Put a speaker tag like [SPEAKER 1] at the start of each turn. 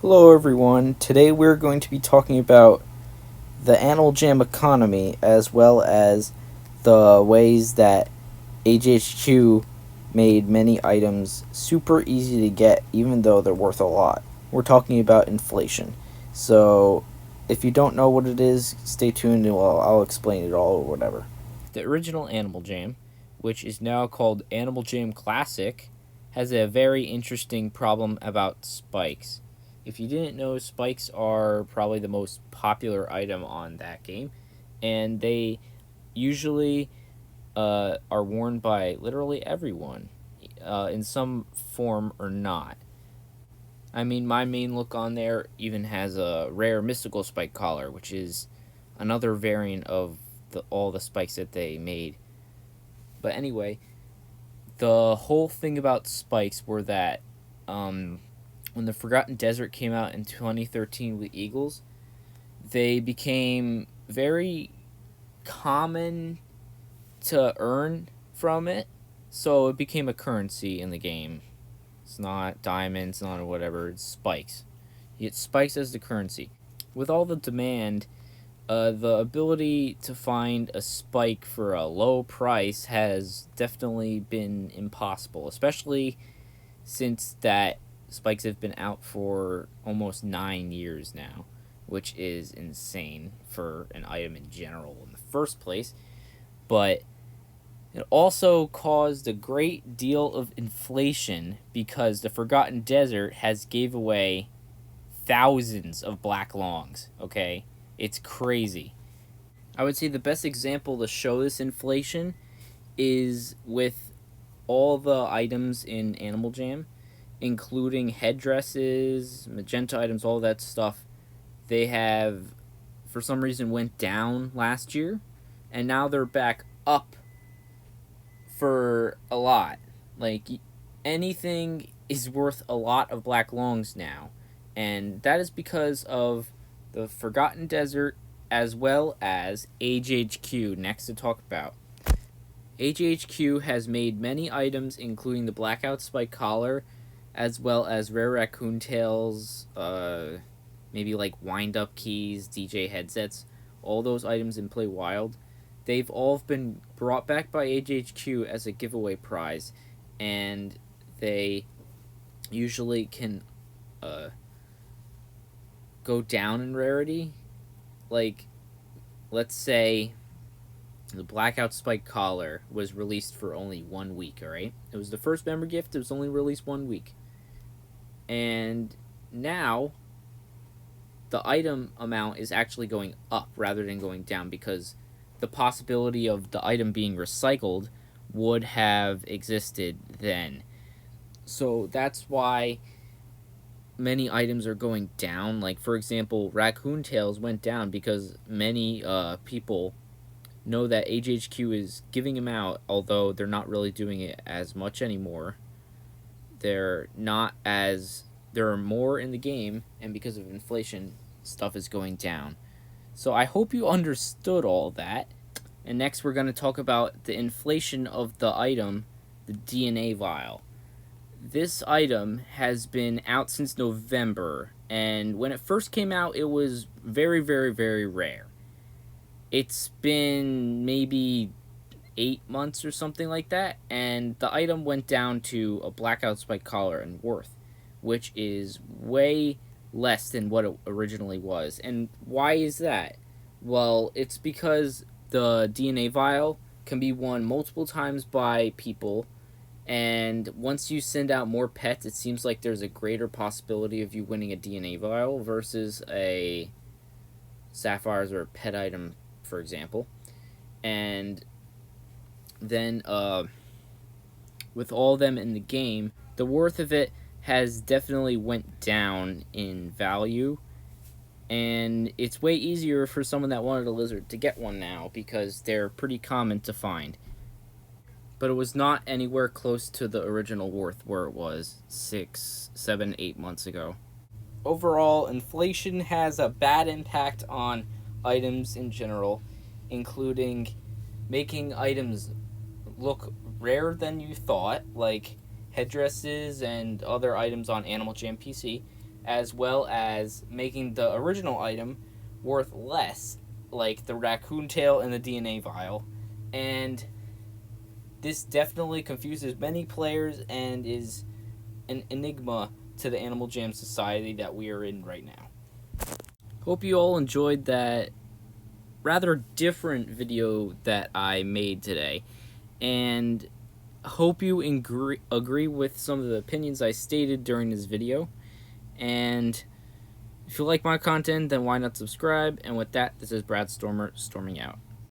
[SPEAKER 1] Hello everyone. Today we're going to be talking about the Animal Jam economy as well as the ways that HHQ made many items super easy to get even though they're worth a lot. We're talking about inflation. So if you don't know what it is, stay tuned and I'll explain it all or whatever. The original Animal Jam, which is now called Animal Jam Classic, has a very interesting problem about spikes. If you didn't know, spikes are probably the most popular item on that game, and they usually are worn by literally everyone in some form or not. I mean, my main look on there even has a rare mystical spike collar, which is another variant of all the spikes that they made. But anyway, the whole thing about spikes were that when the Forgotten Desert came out in 2013 with Eagles, they became very common to earn from it. So it became a currency in the game. It's not diamonds, not whatever, it's spikes. You get spikes as the currency. With all the demand, the ability to find a spike for a low price has definitely been impossible, especially since that spikes have been out for almost 9 years now, which is insane for an item in general in the first place. But it also caused a great deal of inflation because the Forgotten Desert has gave away thousands of black longs, okay? It's crazy. I would say the best example to show this inflation is with all the items in Animal Jam, including headdresses, magenta items, all that stuff. They have, for some reason, went down last year, and now they're back up for a lot. Like, anything is worth a lot of black longs now, and that is because of the Forgotten Desert as well as HHQ, next to talk about. HHQ has made many items, including the Blackout Spike Collar, as well as rare raccoon tails, maybe like wind up keys, DJ headsets, all those items in Play Wild. They've all been brought back by HHQ as a giveaway prize, and they usually can go down in rarity. Like, let's say the Blackout Spike Collar was released for only 1 week, alright? It was the first member gift, it was only released 1 week. And now, the item amount is actually going up rather than going down because the possibility of the item being recycled would have existed then. So that's why many items are going down. Like, for example, raccoon tails went down because many people know that HHQ is giving them out, although they're not really doing it as much anymore. There are more in the game, and because of inflation, stuff is going down. So I hope you understood all that. And next we're going to talk about the inflation of the item, the DNA vial. This item has been out since November, and when it first came out, it was very, very, very rare. It's been maybe 8 months or something like that, and the item went down to a Blackout Spike Collar and worth, which is way less than what it originally was. And why is that? Well, it's because the DNA vial can be won multiple times by people, and once you send out more pets, it seems like there's a greater possibility of you winning a DNA vial versus a sapphires or a pet item, for example. And then with all of them in the game, the worth of it has definitely went down in value, and it's way easier for someone that wanted a lizard to get one now because they're pretty common to find. But it was not anywhere close to the original worth where it was 6, 7, 8 months ago. Overall, inflation has a bad impact on items in general, including making items look rarer than you thought, like headdresses and other items on Animal Jam PC. as well as making the original item worth less, like the raccoon tail and the DNA vial. And this definitely confuses many players and is an enigma to the Animal Jam society that we are in right now. Hope you all enjoyed that rather different video that I made today, and hope you agree with some of the opinions I stated during this video. And if you like my content, then why not subscribe? And with that, this is Brad Stormer storming out.